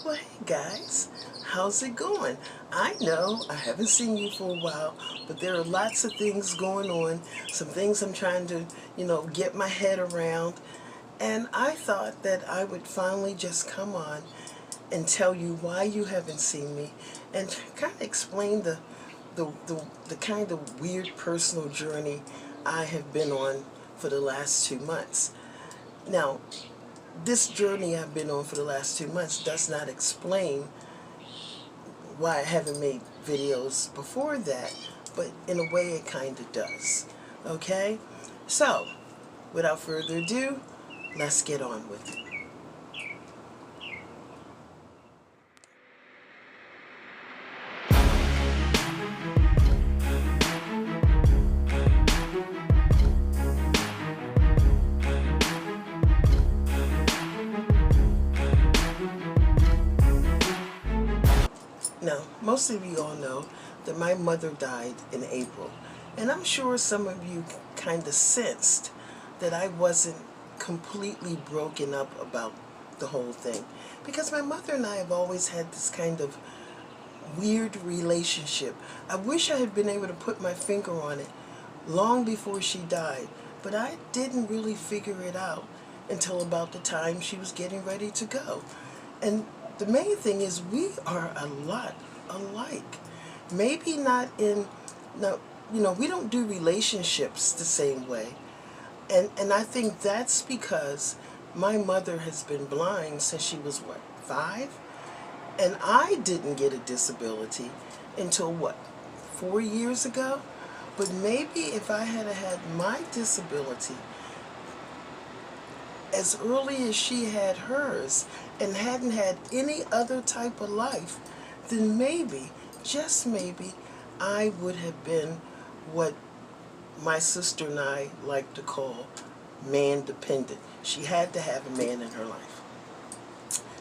Well, hey guys, how's it going? I know I haven't seen you for a while, but there are lots of things going on, some things I'm trying to, get my head around. And I thought that I would finally just come on and tell you why you haven't seen me and kind of explain the kind of weird personal journey I have been on for the last 2 months. Now, this journey I've been on for the last 2 months does not explain why I haven't made videos before that, but in a way it kind of does. Okay? So, without further ado, let's get on with it. Now, most of you all know that my mother died in April, and I'm sure some of you kind of sensed that I wasn't completely broken up about the whole thing, because my mother and I have always had this kind of weird relationship. I wish I had been able to put my finger on it long before she died, but I didn't really figure it out until about the time she was getting ready to go. And the main thing is we are a lot alike. Maybe not in, no, we don't do relationships the same way. And I think that's because my mother has been blind since she was, what, 5? And I didn't get a disability until, what, 4 years ago? But maybe if I had had my disability as early as she had hers and hadn't had any other type of life, then maybe, just maybe, I would have been what my sister and I like to call man-dependent. She had to have a man in her life.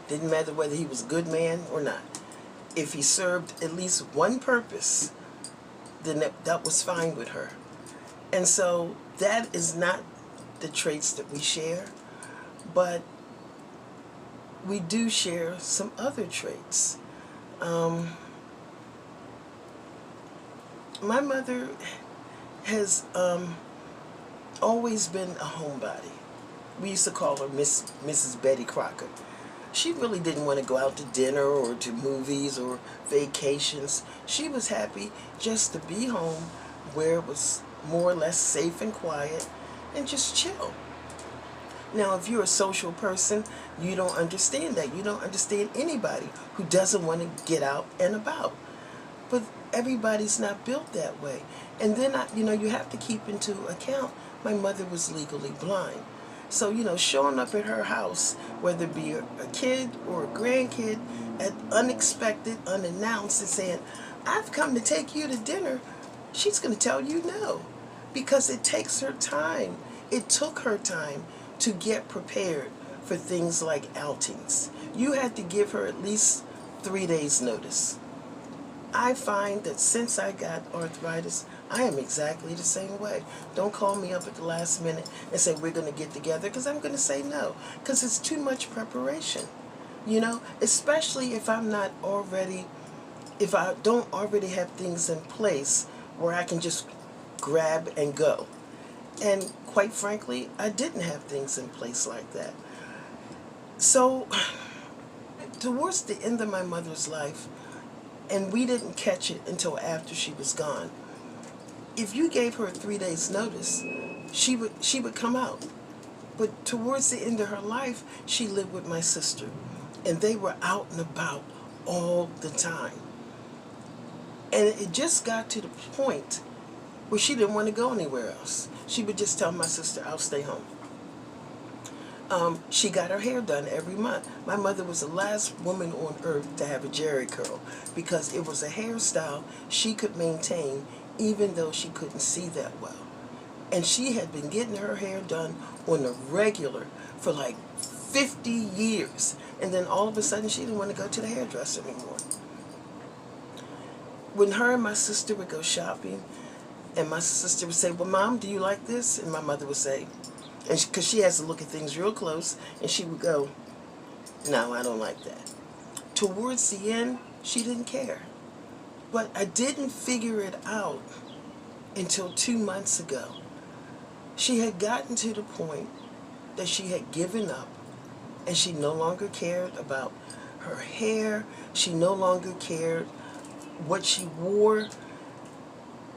Didn't matter whether he was a good man or not. If he served at least one purpose, then that was fine with her. And so that is not the traits that we share, but we do share some other traits. My mother has always been a homebody. We used to call her Mrs. Betty Crocker. She really didn't want to go out to dinner or to movies or vacations. She was happy just to be home where it was more or less safe and quiet and just chill. Now, if you're a social person, you don't understand that. You don't understand anybody who doesn't want to get out and about. But everybody's not built that way. And then, you have to keep into account my mother was legally blind. So, showing up at her house, whether it be a kid or a grandkid, unexpected, unannounced, and saying, I've come to take you to dinner, she's going to tell you no. Because it takes her time. It took her time to get prepared for things like outings. You had to give her at least 3 days notice. I find that since I got arthritis, I am exactly the same way. Don't call me up at the last minute and say we're going to get together, because I'm going to say no, because it's too much preparation. Especially if I don't already have things in place where I can just grab and go. And quite frankly, I didn't have things in place like that. So, towards the end of my mother's life, and we didn't catch it until after she was gone, if you gave her 3 days notice, she would come out. But towards the end of her life, she lived with my sister, and they were out and about all the time. And it just got to the point where she didn't want to go anywhere else. She would just tell my sister, I'll stay home. She got her hair done every month. My mother was the last woman on earth to have a jerry curl, because it was a hairstyle she could maintain even though she couldn't see that well. And she had been getting her hair done on a regular for like 50 years. And then all of a sudden she didn't want to go to the hairdresser anymore. When her and my sister would go shopping, and my sister would say, well, Mom, do you like this? And my mother would say, and because she has to look at things real close, and she would go, no, I don't like that. towards the end, she didn't care. But I didn't figure it out until 2 months ago. She had gotten to the point that she had given up, and she no longer cared about her hair. She no longer cared what she wore,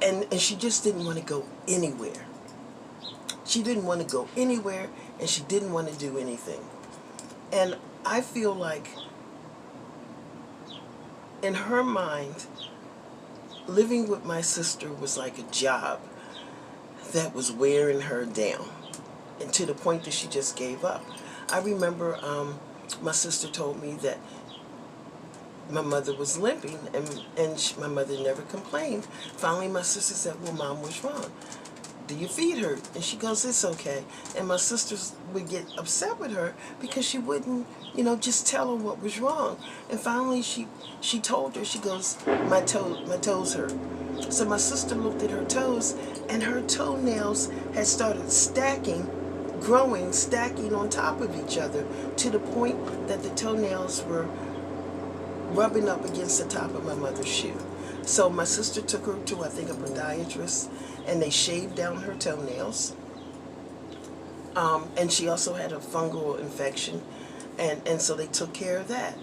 and she just didn't want to go anywhere. She didn't want to go anywhere, and she didn't want to do anything. And I feel like in her mind, living with my sister was like a job that was wearing her down, and to the point that she just gave up. I remember my sister told me that my mother was limping, and my mother never complained. Finally, my sister said, well, Mom, what's wrong? Do your feet hurt? And she goes, it's okay. And my sisters would get upset with her because she wouldn't, just tell her what was wrong. And finally, she told her, she goes, my toes hurt. So my sister looked at her toes, and her toenails had started stacking on top of each other, to the point that the toenails were rubbing up against the top of my mother's shoe. So my sister took her to, I think, a podiatrist, and they shaved down her toenails. And she also had a fungal infection, and so they took care of that.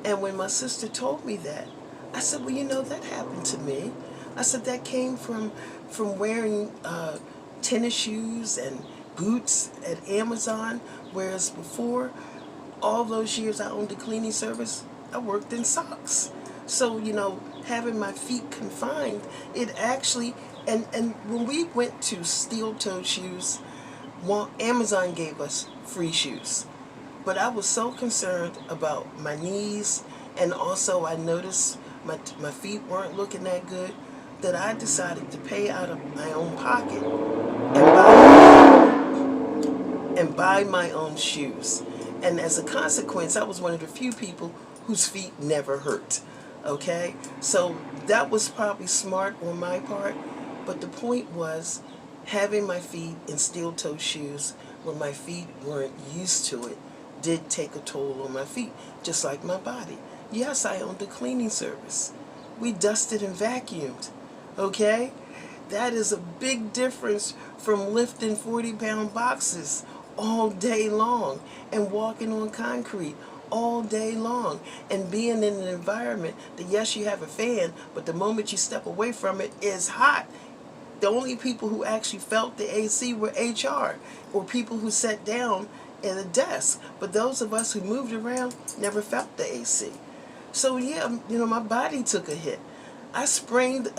And when my sister told me that, I said, well, that happened to me. I said, that came from wearing tennis shoes and boots at Amazon, whereas before, all those years I owned a cleaning service, I worked in socks. So, having my feet confined, it actually, and when we went to steel-toed shoes, Amazon gave us free shoes. But I was so concerned about my knees, and also I noticed my feet weren't looking that good, that I decided to pay out of my own pocket and buy my own shoes. And as a consequence, I was one of the few people whose feet never hurt. Okay? So that was probably smart on my part, but the point was, having my feet in steel-toe shoes when my feet weren't used to it did take a toll on my feet, just like my body. Yes, I owned a cleaning service. We dusted and vacuumed. Okay? That is a big difference from lifting 40-pound boxes all day long and walking on concrete all day long and being in an environment that, yes, you have a fan, but the moment you step away from it, is hot. The only people who actually felt the AC were HR, or people who sat down at a desk. But those of us who moved around never felt the AC. So yeah, my body took a hit. I sprained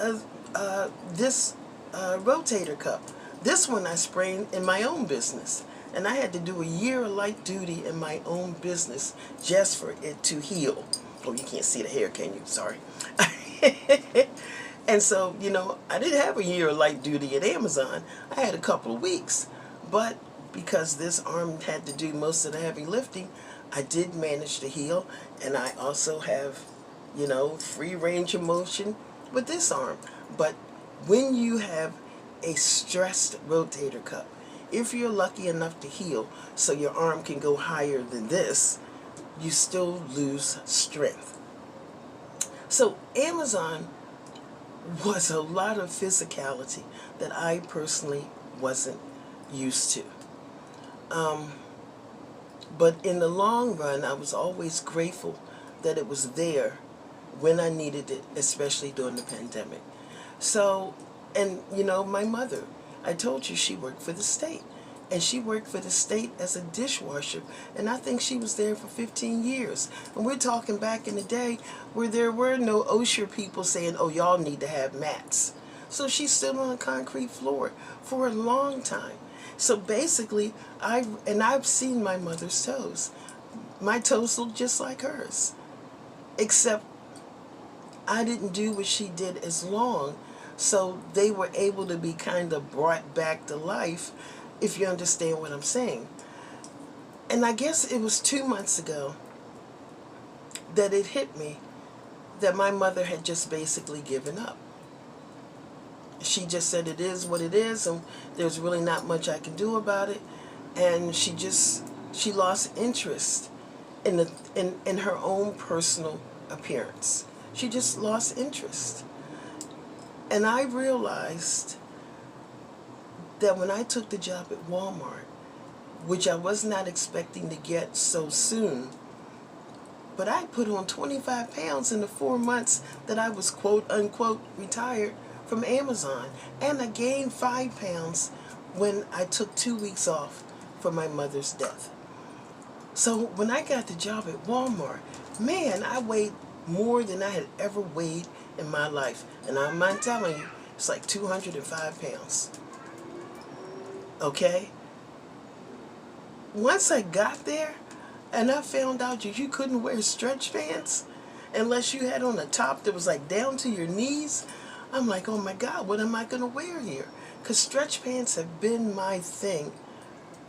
this rotator cuff. This one I sprained in my own business. And I had to do a year of light duty in my own business just for it to heal. Oh, you can't see the hair, can you? Sorry. And so, I didn't have a year of light duty at Amazon. I had a couple of weeks. But because this arm had to do most of the heavy lifting, I did manage to heal. And I also have, free range of motion with this arm. But when you have a stressed rotator cuff, if you're lucky enough to heal so your arm can go higher than this, you still lose strength. So Amazon was a lot of physicality that I personally wasn't used to. But in the long run, I was always grateful that it was there when I needed it, especially during the pandemic. So, and my mother, I told you she worked for the state. And she worked for the state as a dishwasher. And I think she was there for 15 years. And we're talking back in the day where there were no OSHA people saying, oh, y'all need to have mats. So she stood on a concrete floor for a long time. So basically, I've seen my mother's toes. My toes look just like hers. Except I didn't do what she did as long. So they were able to be kind of brought back to life, if you understand what I'm saying. And I guess it was 2 months ago that it hit me that my mother had just basically given up. She just said it is what it is, and there's really not much I can do about it. And she lost interest in her own personal appearance. She just lost interest. And I realized that when I took the job at Walmart, which I was not expecting to get so soon, but I put on 25 pounds in the 4 months that I was quote unquote retired from Amazon. And I gained 5 pounds when I took 2 weeks off for my mother's death. So when I got the job at Walmart, man, I weighed more than I had ever weighed in my life. And I'm not telling you, it's like 205 pounds. Okay? Once I got there, and I found out that you couldn't wear stretch pants unless you had on a top that was like down to your knees, I'm like, oh my God, what am I going to wear here? Because stretch pants have been my thing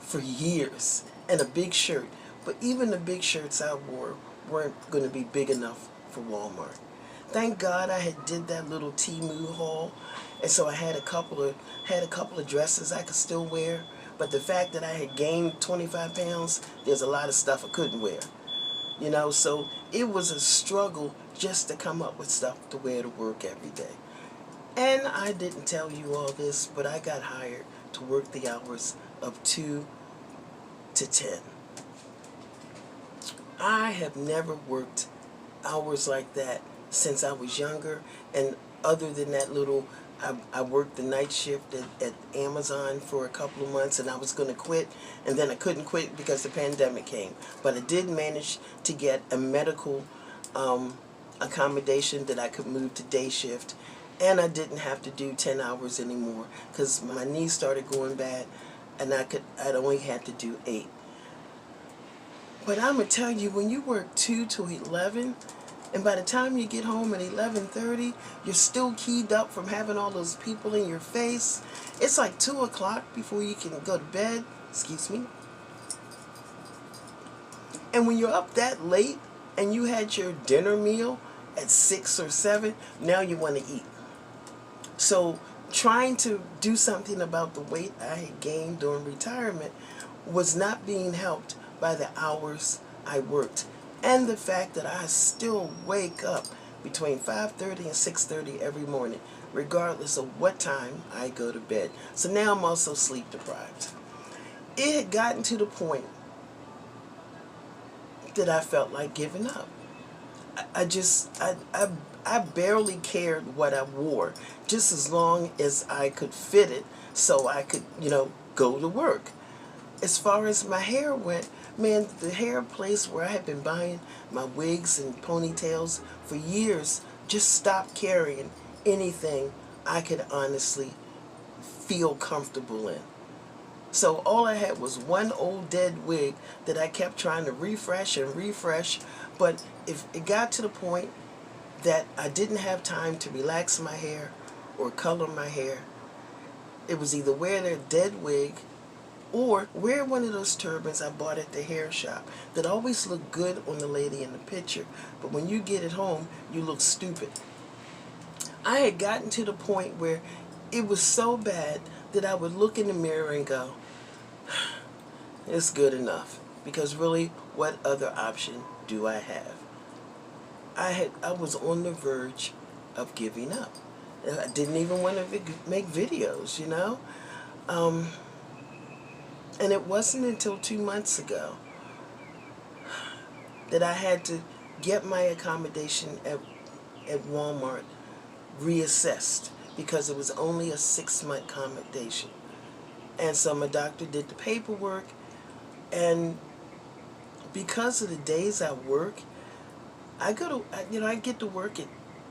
for years, and a big shirt. But even the big shirts I wore weren't going to be big enough for Walmart. Thank God I had did that little Temu haul, and so I had a couple of dresses I could still wear. But the fact that I had gained 25 pounds, there's a lot of stuff I couldn't wear. You know, so it was a struggle just to come up with stuff to wear to work every day. And I didn't tell you all this, but I got hired to work the hours of 2 to 10. I have never worked hours like that since I was younger, and other than that little, I worked the night shift at Amazon for a couple of months, and I was going to quit, and then I couldn't quit because the pandemic came. But I did manage to get a medical accommodation that I could move to day shift, and I didn't have to do 10 hours anymore because my knees started going bad, and I'd only had to do 8. But I'm going to tell you, when you work 2 to 11, and by the time you get home at 11:30, you're still keyed up from having all those people in your face. It's like 2 o'clock before you can go to bed. Excuse me. And when you're up that late and you had your dinner meal at 6 or 7, now you want to eat. So trying to do something about the weight I had gained during retirement was not being helped by the hours I worked, and the fact that I still wake up between 5:30 and 6:30 every morning, regardless of what time I go to bed. So now I'm also sleep deprived. It had gotten to the point that I felt like giving up. I barely cared what I wore, just as long as I could fit it so I could, go to work. As far as my hair went, man, the hair place where I had been buying my wigs and ponytails for years just stopped carrying anything I could honestly feel comfortable in. So all I had was one old dead wig that I kept trying to refresh and refresh, but if it got to the point that I didn't have time to relax my hair or color my hair, it was either wear their dead wig or wear one of those turbans I bought at the hair shop that always looked good on the lady in the picture, but when you get it home, you look stupid. I had gotten to the point where it was so bad that I would look in the mirror and go, it's good enough, because really, what other option do I have? I was on the verge of giving up. I didn't even want to make videos, And it wasn't until 2 months ago that I had to get my accommodation at Walmart reassessed, because it was only a 6-month accommodation. And so my doctor did the paperwork, and because of the days I work, I get to work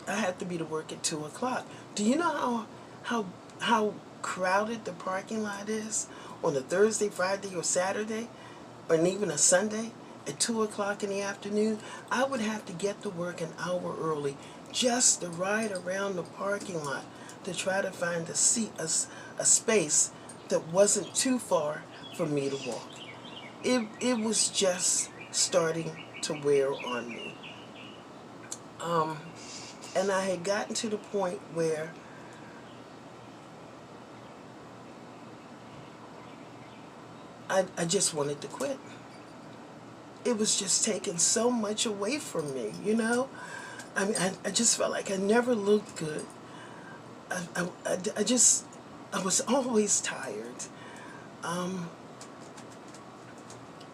I have to be to work at 2 o'clock. Do you know how crowded the parking lot is on a Thursday, Friday, or Saturday, or even a Sunday at 2 o'clock in the afternoon? I would have to get to work an hour early just to ride around the parking lot to try to find a space that wasn't too far for me to walk. It was just starting to wear on me. And I had gotten to the point where I just wanted to quit. it was just taking so much away from me, you know? I mean, I just felt like I never looked good. I was always tired.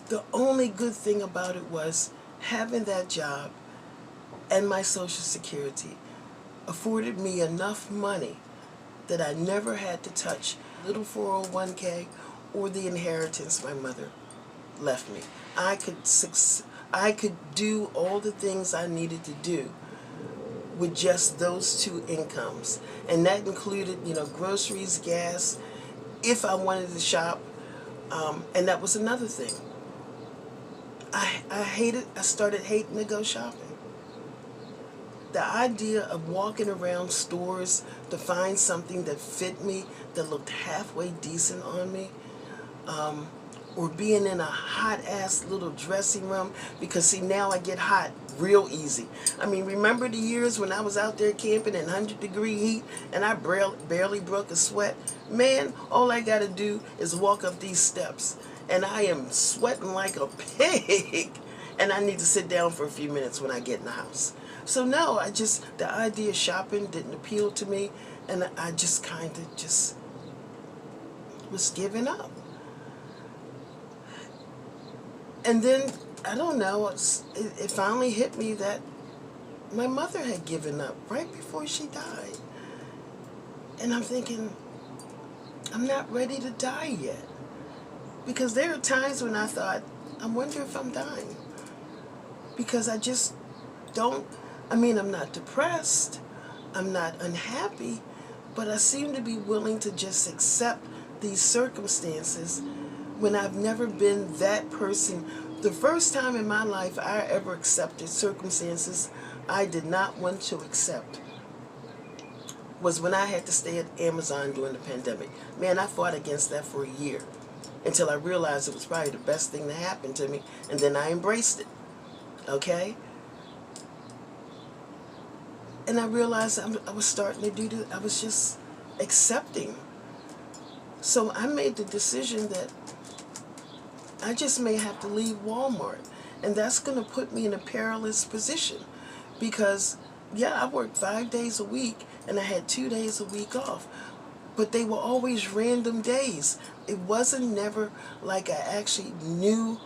The only good thing about it was having that job and my Social Security afforded me enough money that I never had to touch little 401k or the inheritance my mother left me. I could do all the things I needed to do with just those two incomes. And that included, groceries, gas, if I wanted to shop. And that was another thing. I started hating to go shopping. The idea of walking around stores to find something that fit me, that looked halfway decent on me, or being in a hot-ass little dressing room, because see, now I get hot real easy. I mean, remember the years when I was out there camping in 100-degree heat and I barely broke a sweat? Man, all I gotta do is walk up these steps and I am sweating like a pig and I need to sit down for a few minutes when I get in the house. So no, the idea of shopping didn't appeal to me, and I just kind of just was giving up. And then, I don't know, it finally hit me that my mother had given up right before she died. And I'm thinking, I'm not ready to die yet. Because there are times when I thought, I wonder if I'm dying. Because I just don't, I'm not depressed, I'm not unhappy, but I seem to be willing to just accept these circumstances when I've never been that person. The first time in my life I ever accepted circumstances I did not want to accept was when I had to stay at Amazon during the pandemic. Man, I fought against that for a year until I realized it was probably the best thing to happen to me, and then I embraced it. Okay? And I realized I was starting to do this. I was just accepting. So I made the decision that I just may have to leave Walmart. And that's going to put me in a perilous position. Because, yeah, I worked 5 days a week and I had 2 days a week off. But they were always random days. It wasn't never like I actually knew.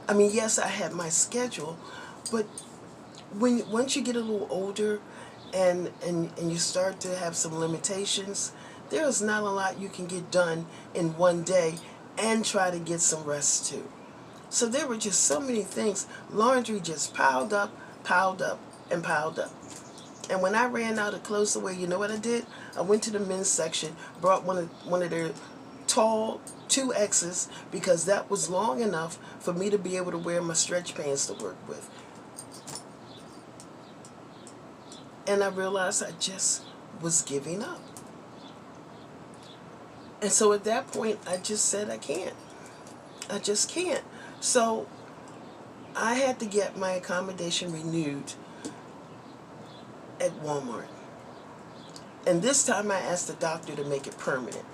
I mean, yes, I had my schedule. But once you get a little older and you start to have some limitations, there's not a lot you can get done in one day and try to get some rest too. So there were just so many things. Laundry just piled up, and piled up. And when I ran out of clothes to wear, you know what I did? I went to the men's section, brought one of their tall 2X's, because that was long enough for me to be able to wear my stretch pants to work with. And I realized I just was giving up. And so at that point, I just said, I can't. I just can't. So I had to get my accommodation renewed at Walmart. And this time I asked the doctor to make it permanent.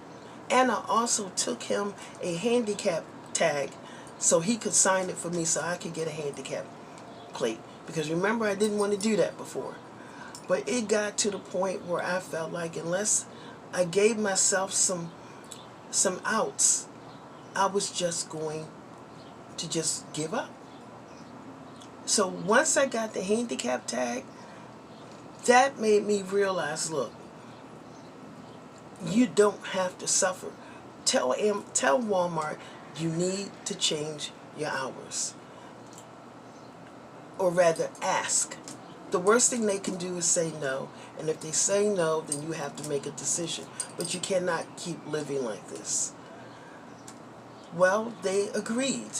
And I also took him a handicap tag so he could sign it for me so I could get a handicap plate. Because remember, I didn't want to do that before. But it got to the point where I felt like unless I gave myself some outs, I was just going to just give up. So once I got the handicap tag, that made me realize, look, you don't have to suffer. Tell Walmart you need to change your hours. Or rather, ask. The worst thing they can do is say no. And if they say no, then you have to make a decision. But you cannot keep living like this. Well, they agreed.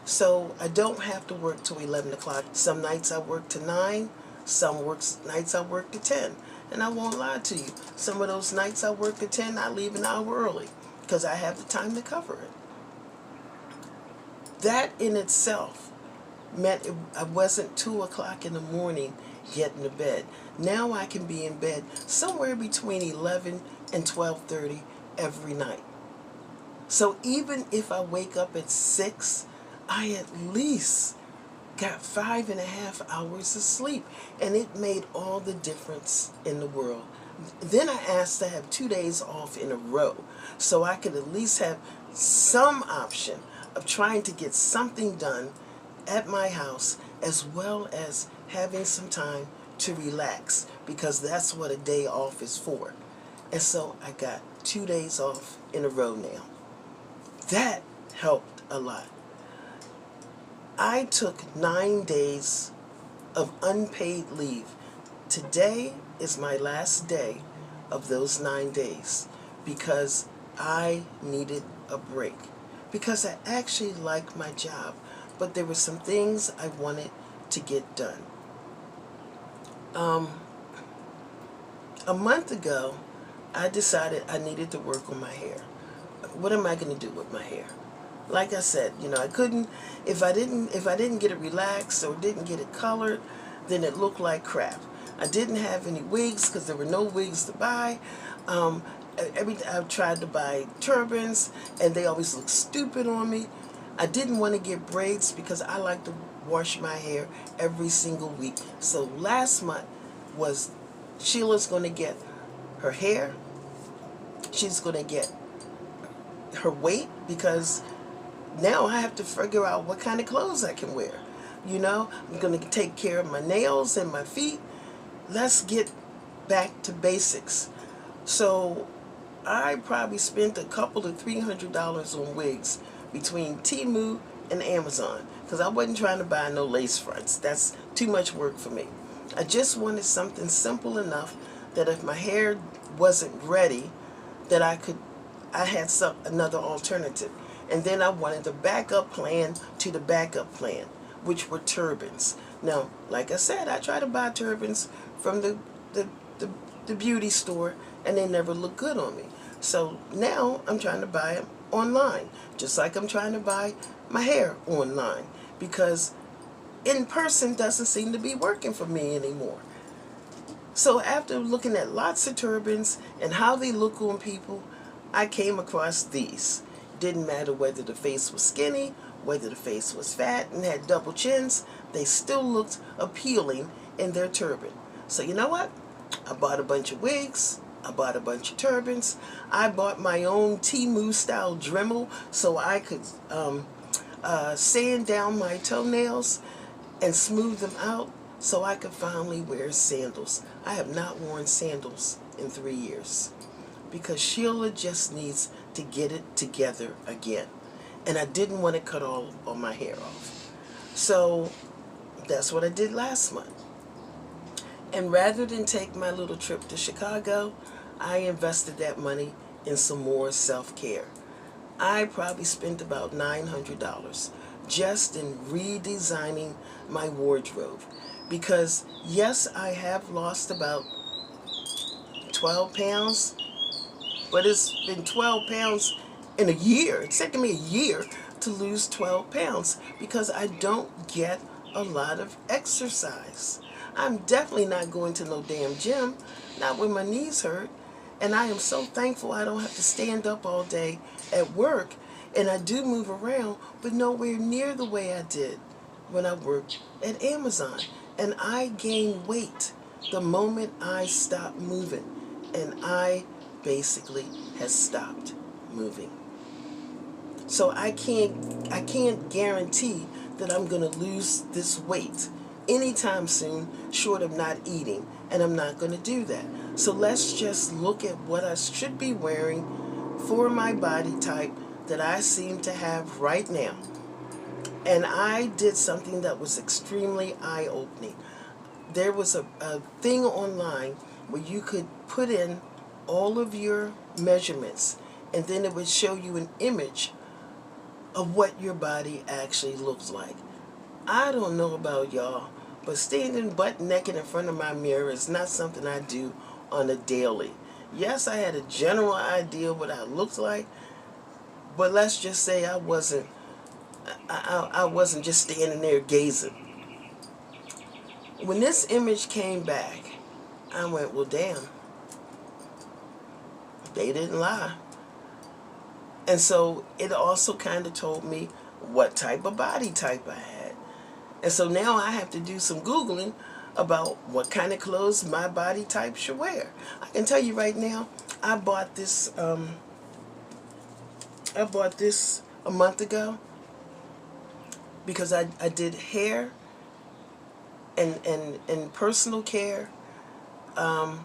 So I don't have to work till 11 o'clock. Some nights I work to 9. Some nights I work to 10. And I won't lie to you. Some of those nights I work to 10, I leave an hour early because I have the time to cover it. That in itself meant I wasn't 2 o'clock in the morning getting to bed. Now I can be in bed somewhere between 11 and 12:30 every night. So even if I wake up at 6, I at least got 5.5 hours of sleep, and it made all the difference in the world. Then I asked to have 2 days off in a row so I could at least have some option of trying to get something done at my house, as well as having some time to relax, because that's what a day off is for. And so I got 2 days off in a row now. That helped a lot. I took 9 days of unpaid leave. Today is my last day of those 9 days because I needed a break. Because I actually like my job, but there were some things I wanted to get done. A month ago, I decided I needed to work on my hair. What am I going to do with my hair? Like I said, I couldn't, if I didn't get it relaxed or didn't get it colored, then it looked like crap. I didn't have any wigs because there were no wigs to buy. I tried to buy turbans and they always look stupid on me. I didn't want to get braids because I like to wash my hair every single week. So last month was Sheila's going to get her hair. She's going to get her weight, because now I have to figure out what kind of clothes I can wear. I'm going to take care of my nails and my feet. Let's get back to basics. So I probably spent a couple of $300 on wigs between Temu and Amazon, because I wasn't trying to buy no lace fronts. That's too much work for me. I just wanted something simple enough that if my hair wasn't ready, that I had another alternative. And then I wanted the backup plan to the backup plan, which were turbans. Now, like I said, I try to buy turbans from the beauty store, and they never look good on me. So now I'm trying to buy them online, just like I'm trying to buy my hair online, because in person doesn't seem to be working for me anymore. So after looking at lots of turbans and how they look on people, I came across these. Didn't matter whether the face was skinny, whether the face was fat and had double chins, they still looked appealing in their turban. So you know what? I bought a bunch of wigs. I bought a bunch of turbans. I bought my own Temu style Dremel so I could sand down my toenails and smooth them out so I could finally wear sandals. I have not worn sandals in 3 years because Sheila just needs to get it together again. And I didn't want to cut all my hair off. So that's what I did last month. And rather than take my little trip to Chicago, I invested that money in some more self-care. I probably spent about $900 just in redesigning my wardrobe. Because yes, I have lost about 12 pounds, but it's been 12 pounds in a year. It's taken me a year to lose 12 pounds because I don't get a lot of exercise. I'm definitely not going to no damn gym, not when my knees hurt. And I am so thankful I don't have to stand up all day at work. And I do move around, but nowhere near the way I did when I worked at Amazon. And I gained weight the moment I stopped moving. And I basically has stopped moving. So I can't guarantee that I'm going to lose this weight anytime soon, short of not eating. And I'm not going to do that. So let's just look at what I should be wearing for my body type that I seem to have right now. And I did something that was extremely eye-opening. There was a thing online where you could put in all of your measurements, and then it would show you an image of what your body actually looks like. I don't know about y'all, but standing butt naked in front of my mirror is not something I do on a daily. Yes, I had a general idea what I looked like, but let's just say I wasn't just standing there gazing. When this image came back, I went, well, damn, they didn't lie. And so it also kind of told me what type of body type I had. And so now I have to do some Googling about what kind of clothes my body type should wear. I can tell you right now, I bought this. I bought this a month ago because I did hair and personal care, and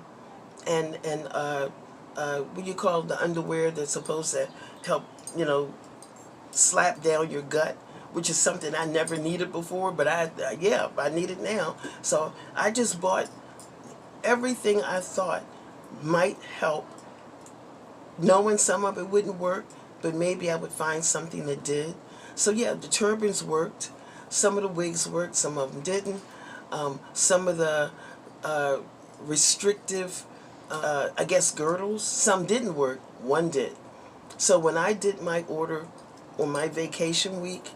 what you call the underwear that's supposed to help, slap down your gut, which is something I never needed before, but I need it now. So I just bought everything I thought might help, knowing some of it wouldn't work, but maybe I would find something that did. So yeah, the turbans worked. Some of the wigs worked, some of them didn't. Some of the uh, restrictive, I guess, girdles, some didn't work, one did. So when I did my order on my vacation week,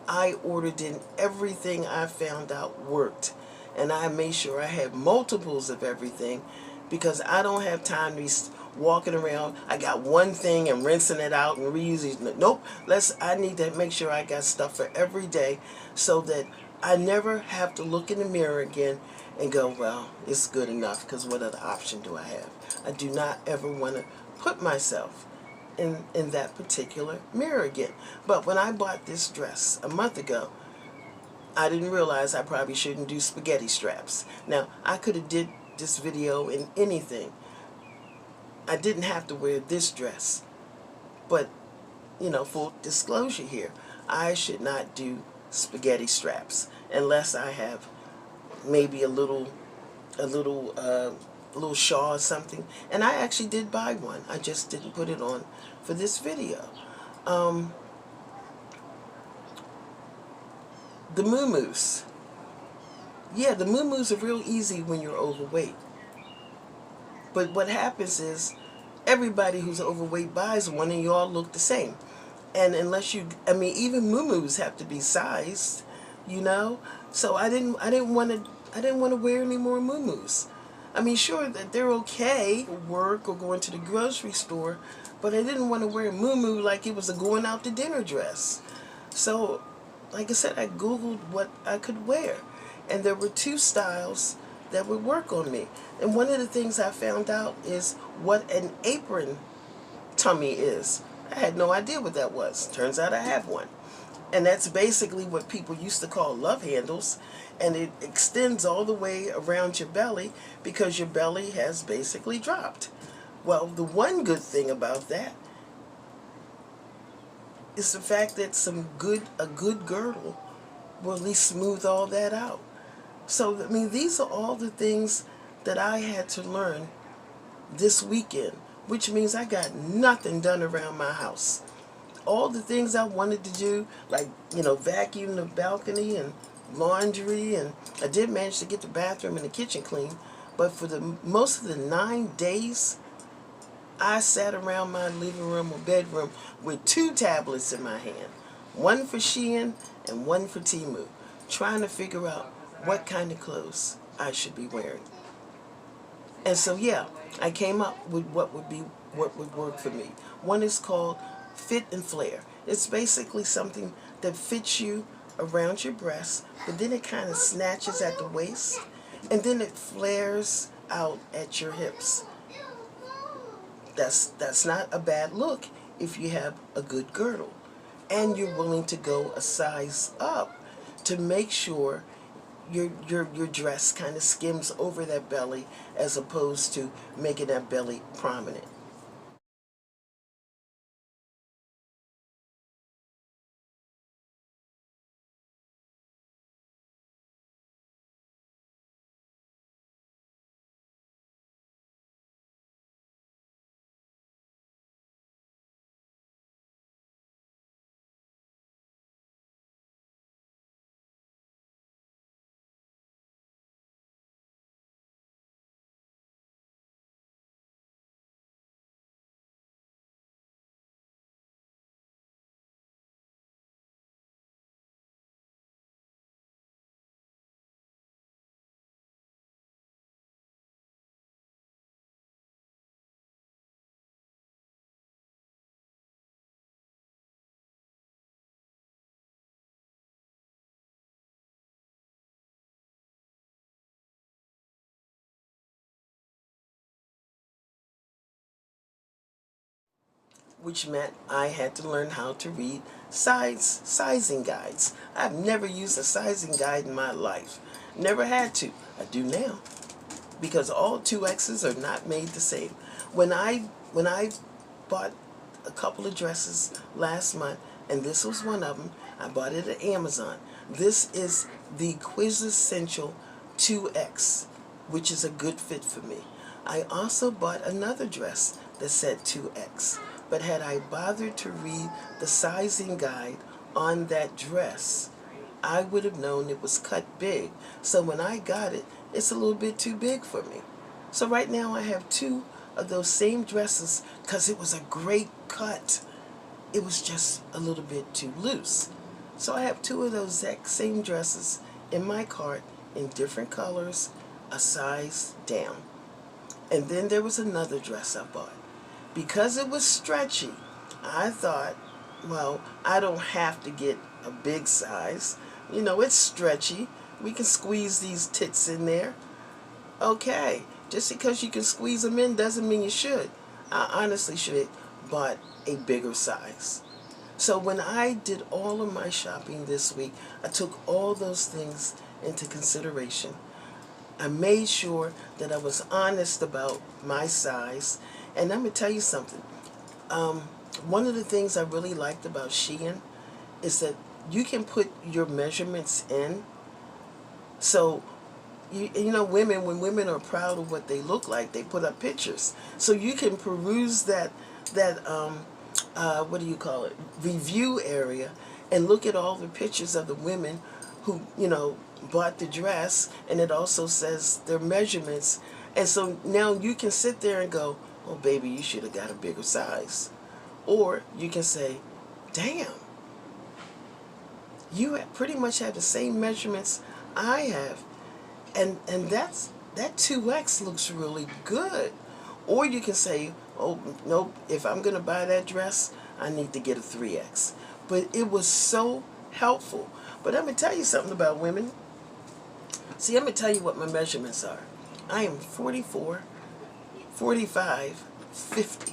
I ordered in everything I found out worked. And I made sure I had multiples of everything because I don't have time to be walking around. I got one thing and rinsing it out and reusing it. Nope. I need to make sure I got stuff for every day so that I never have to look in the mirror again and go, well, it's good enough because what other option do I have? I do not ever want to put myself in that particular mirror again. But when I bought this dress a month ago, I didn't realize I probably shouldn't do spaghetti straps. Now, I could have did this video in anything. I didn't have to wear this dress. But, full disclosure here, I should not do spaghetti straps unless I have maybe a little shawl or something. And I actually did buy one. I just didn't put it on for this video. The moo-moos. Yeah, the moo-moos are real easy when you're overweight. But what happens is everybody who's overweight buys one and you all look the same. And unless even moo-moos have to be sized, So I didn't want to wear any more moo-moos. I mean, sure that they're okay for work or going to the grocery store, but I didn't want to wear a moo-moo like it was a going out to dinner dress. So, like I said, I Googled what I could wear, and there were two styles that would work on me. And one of the things I found out is what an apron tummy is. I had no idea what that was. Turns out I have one. And that's basically what people used to call love handles, and it extends all the way around your belly because your belly has basically dropped. Well, the one good thing about that is the fact that a good girdle will at least smooth all that out. So, these are all the things that I had to learn this weekend, which means I got nothing done around my house. All the things I wanted to do, like, vacuum the balcony and laundry, and I did manage to get the bathroom and the kitchen clean, but for the most of the 9 days, I sat around my living room or bedroom with 2 tablets in my hand, one for Shein and one for Temu, trying to figure out what kind of clothes I should be wearing. And so, yeah, I came up with what would work for me. One is called Fit and Flare. It's basically something that fits you around your breasts, but then it kind of snatches at the waist, and then it flares out at your hips. That's not a bad look if you have a good girdle, and you're willing to go a size up to make sure your dress kind of skims over that belly as opposed to making that belly prominent. which meant I had to learn how to read sizing guides. I've never used a sizing guide in my life. Never had to. I do now, because all 2X's are not made the same. When I bought a couple of dresses last month, and this was one of them, I bought it at Amazon. This is the Quintessential 2X, which is a good fit for me. I also bought another dress that said 2X, but had I bothered to read the sizing guide on that dress, I would have known it was cut big. So when I got it, it's a little bit too big for me. So right now I have two of those same dresses because it was a great cut. It was just a little bit too loose. So I have two of those exact same dresses in my cart in different colors, a size down. And then there was another dress I bought. Because it was stretchy, I thought, well, I don't have to get a big size. You know, it's stretchy. We can squeeze these tits in there. Okay, just because you can squeeze them in doesn't mean you should. I honestly should have bought a bigger size. So when I did all of my shopping this week, I took all those things into consideration. I made sure that I was honest about my size. And I'm going to tell you something. One of the things I really liked about Shein is that you can put your measurements in. So, you know, when women are proud of what they look like, they put up pictures. So you can peruse that what do you call it, review area, and look at all the pictures of the women who, you know, bought the dress, and it also says their measurements. And so now you can sit there and go, oh baby, you should have got a bigger size. Or you can say, damn, you pretty much have the same measurements I have, and that 2X looks really good. Or you can say, oh nope, if I'm gonna buy that dress, I need to get a 3X. But it was so helpful. But I'm gonna tell you something about women. See, I'm gonna tell you what my measurements are. I am 44, 45, 50.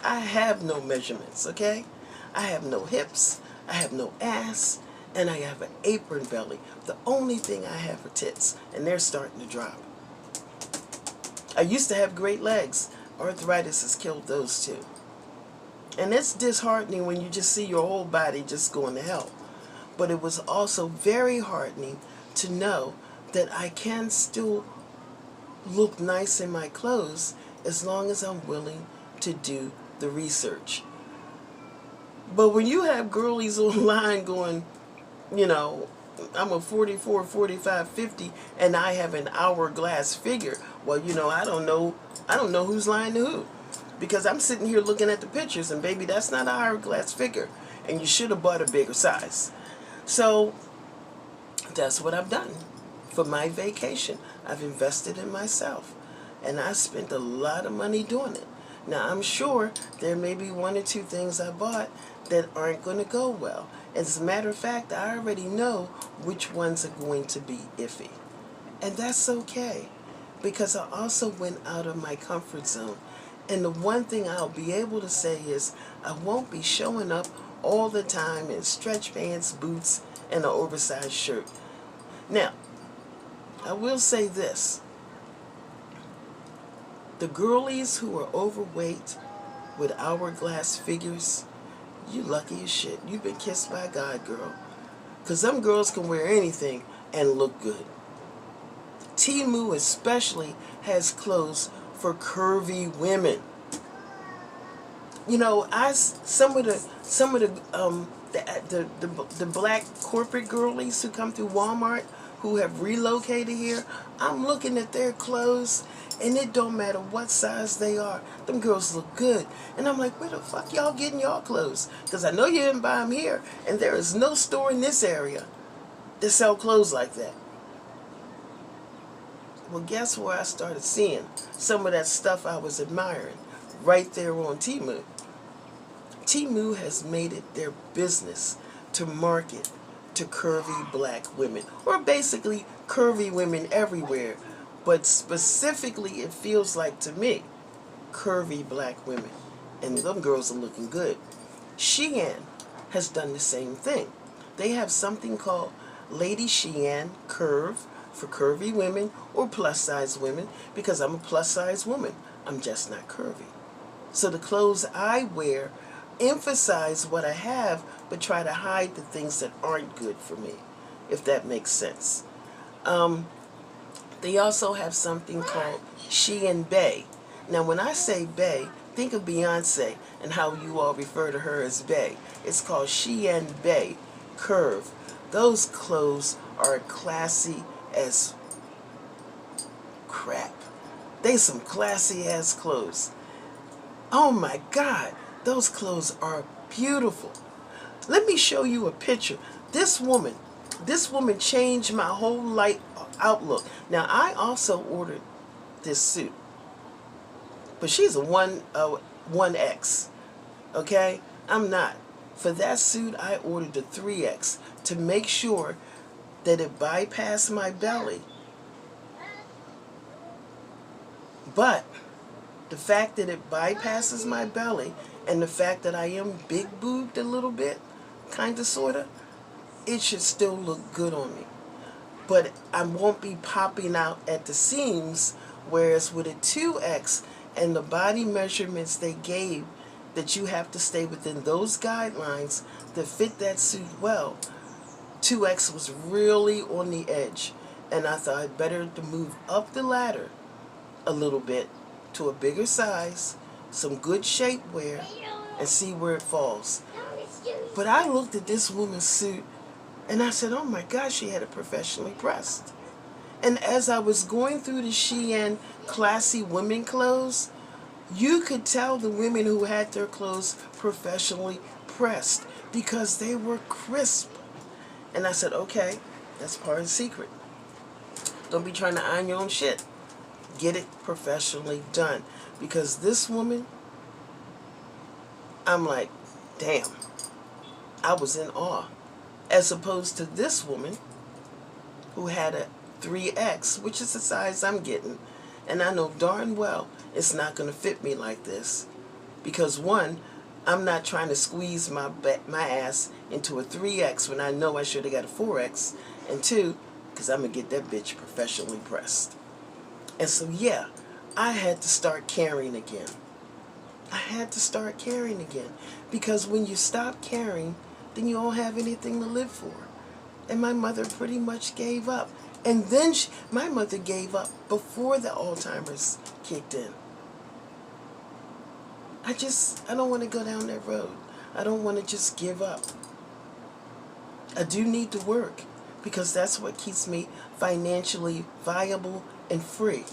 I have no measurements, okay? I have no hips, I have no ass, and I have an apron belly. The only thing I have are tits, and they're starting to drop. I used to have great legs. Arthritis has killed those too. And it's disheartening when you just see your whole body just going to hell. But it was also very heartening to know that I can still look nice in my clothes as long as I'm willing to do the research. But when you have girlies online going, you know, I'm a 44, 45, 50, and I have an hourglass figure, well, you know, I don't know who's lying to who. Because I'm sitting here looking at the pictures, and baby, that's not an hourglass figure, and you should have bought a bigger size. So that's what I've done for my vacation. I've invested in myself, and I spent a lot of money doing it. Now, I'm sure there may be one or two things I bought that aren't going to go well. As a matter of fact, I already know which ones are going to be iffy. And that's okay, because I also went out of my comfort zone. And the one thing I'll be able to say is I won't be showing up all the time in stretch pants, boots, and an oversized shirt. Now, I will say this. The girlies who are overweight with hourglass figures, you lucky as shit. You've been kissed by God, girl. Because them girls can wear anything and look good. Temu especially has clothes for curvy women. You know, some of the black corporate girlies who come through Walmart who have relocated here, I'm looking at their clothes, and it don't matter what size they are. Them girls look good. And I'm like, where the fuck y'all getting y'all clothes? Because I know you didn't buy them here, and there is no store in this area that sell clothes like that. Well, guess where I started seeing some of that stuff I was admiring? Right there on Temu. Temu has made it their business to market to curvy black women, or basically curvy women everywhere, but specifically it feels like to me curvy black women. and them girls are looking good. Shein has done the same thing. They have something called Lady Shein Curve for curvy women or plus size women, because I'm a plus size woman. I'm just not curvy. So the clothes I wear emphasize what I have, but try to hide the things that aren't good for me, if that makes sense. They also have something called Shein Bae. Now, when I say Bae, think of Beyonce and how you all refer to her as Bae. It's called Shein Bae Curve. Those clothes are classy as crap. They some classy ass clothes. Oh my God, those clothes are beautiful. Let me show you a picture. This woman changed my whole life outlook. Now, I also ordered this suit, but she's a 1X, okay? I'm not. For that suit, I ordered a 3X to make sure that it bypassed my belly. But the fact that it bypasses my belly and the fact that I am big boobed a little bit, kind of, sort of, it should still look good on me. But I won't be popping out at the seams, whereas with a 2X and the body measurements they gave, that you have to stay within those guidelines to fit that suit well, 2X was really on the edge. And I thought I'd better to move up the ladder a little bit to a bigger size, some good shapewear, and see where it falls. But I looked at this woman's suit and I said, oh my gosh, she had it professionally pressed. And as I was going through the Shein classy women clothes, you could tell the women who had their clothes professionally pressed because they were crisp. And I said, okay, that's part of the secret. Don't be trying to iron your own shit. Get it professionally done. Because this woman, I'm like, damn, I was in awe. As opposed to this woman who had a 3X, which is the size I'm getting. And I know darn well it's not going to fit me like this. Because one, I'm not trying to squeeze my ass into a 3X when I know I should have got a 4X. And two, because I'm going to get that bitch professionally pressed. And so, yeah, I had to start caring again. I had to start caring again. Because when you stop caring, then you don't have anything to live for. And my mother pretty much gave up. And then my mother gave up before the Alzheimer's kicked in. I don't want to go down that road. I don't want to just give up. I do need to work because that's what keeps me financially viable and free.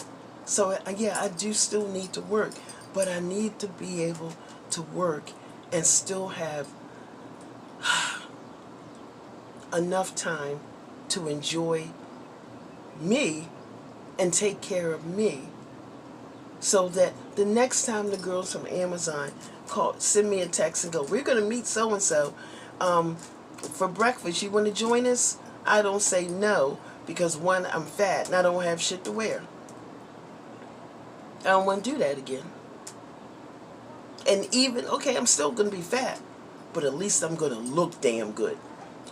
So yeah, I do still need to work, but I need to be able to work and still have enough time to enjoy me and take care of me, so that the next time the girls from Amazon send me a text and go, we're going to meet so-and-so for breakfast, you want to join us? I don't say no, because one, I'm fat and I don't have shit to wear. I don't want to do that again. And even, okay, I'm still going to be fat, but at least I'm going to look damn good.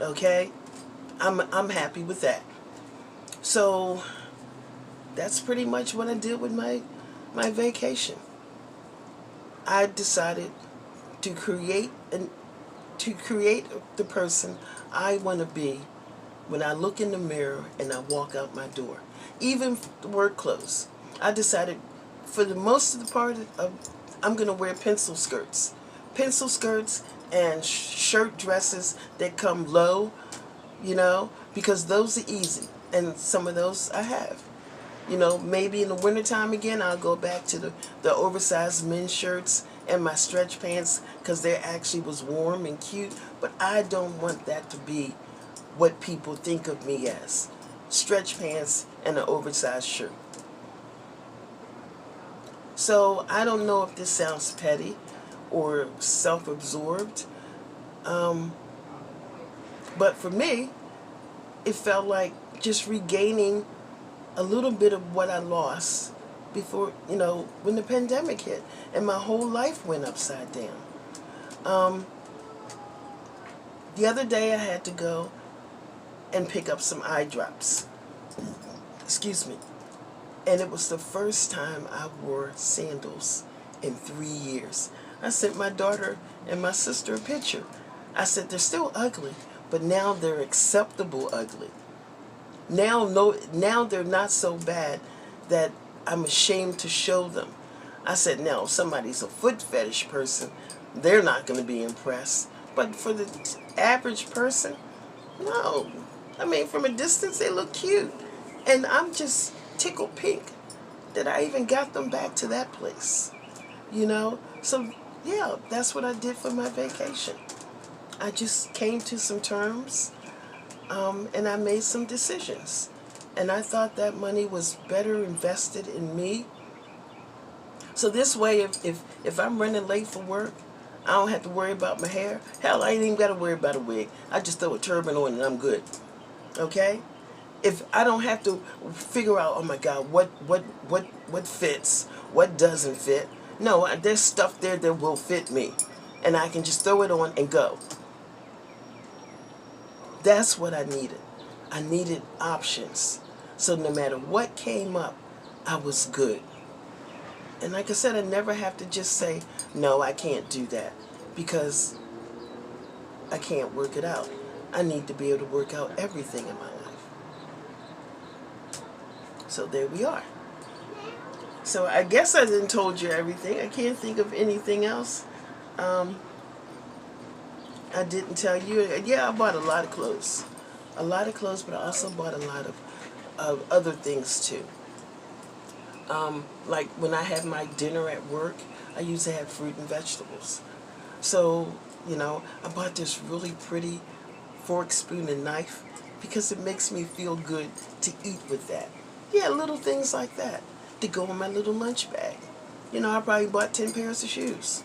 Okay? I'm happy with that. So that's pretty much what I did with my vacation. I decided to create the person I want to be when I look in the mirror and I walk out my door. Even the work clothes. I decided for the most of the part of I'm going to wear pencil skirts and shirt dresses that come low, because those are easy. And some of those I have. Maybe in the wintertime again, I'll go back to the oversized men's shirts and my stretch pants because they actually was warm and cute. But I don't want that to be what people think of me as. Stretch pants and an oversized shirt. So I don't know if this sounds petty or self-absorbed. But for me, it felt like just regaining a little bit of what I lost before, when the pandemic hit and my whole life went upside down. The other day I had to go and pick up some eye drops. Excuse me. And it was the first time I wore sandals in 3 years. I sent my daughter and my sister a picture. I said, they're still ugly, but now they're acceptable ugly. Now they're not so bad that I'm ashamed to show them. I said, now if somebody's a foot fetish person, they're not going to be impressed. But for the average person, no. I mean, from a distance, they look cute. And I'm just tickled pink that I even got them back to that place. So, yeah, that's what I did for my vacation. I just came to some terms, and I made some decisions. And I thought that money was better invested in me. So this way, if I'm running late for work, I don't have to worry about my hair. Hell, I ain't even got to worry about a wig. I just throw a turban on and I'm good. Okay? If I don't have to figure out, oh my God, what fits, what doesn't fit. No, there's stuff there that will fit me. And I can just throw it on and go. That's what I needed. I needed options. So no matter what came up, I was good. And like I said, I never have to just say, no, I can't do that, because I can't work it out. I need to be able to work out everything in my life. So there we are. So I guess I didn't told you everything. I can't think of anything else. I didn't tell you. Yeah, I bought a lot of clothes. A lot of clothes, but I also bought a lot of other things too. Like when I have my dinner at work, I usually have fruit and vegetables. So, I bought this really pretty fork, spoon, and knife because it makes me feel good to eat with that. Yeah, little things like that to go in my little lunch bag. I probably bought 10 pairs of shoes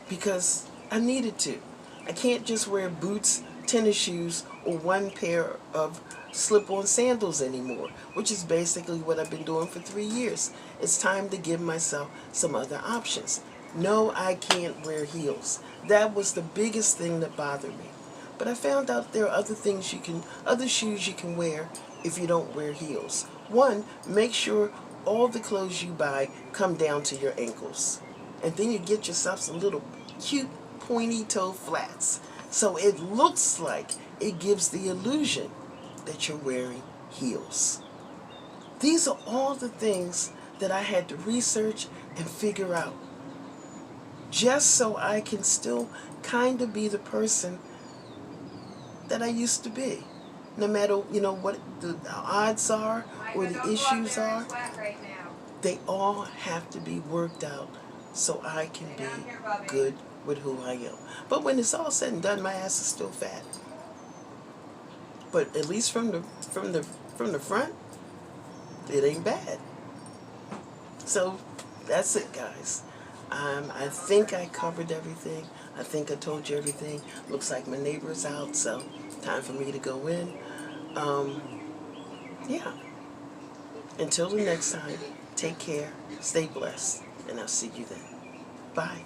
because I needed to. I can't just wear boots, tennis shoes, or one pair of slip-on sandals anymore, which is basically what I've been doing for 3 years. It's time to give myself some other options. No, I can't wear heels. That was the biggest thing that bothered me. But I found out there are other shoes you can wear if you don't wear heels. One, make sure all the clothes you buy come down to your ankles. And then you get yourself some little cute pointy toe flats. So it looks like it gives the illusion that you're wearing heels. These are all the things that I had to research and figure out, just so I can still kind of be the person that I used to be. No matter, what the odds are or the issues are, they all have to be worked out so I can be good with who I am. But when it's all said and done, my ass is still fat. But at least from the front, it ain't bad. So that's it, guys. I think I covered everything. I think I told you everything. Looks like my neighbor's out, so time for me to go in. Yeah. Until the next time, take care, stay blessed, and I'll see you then. Bye.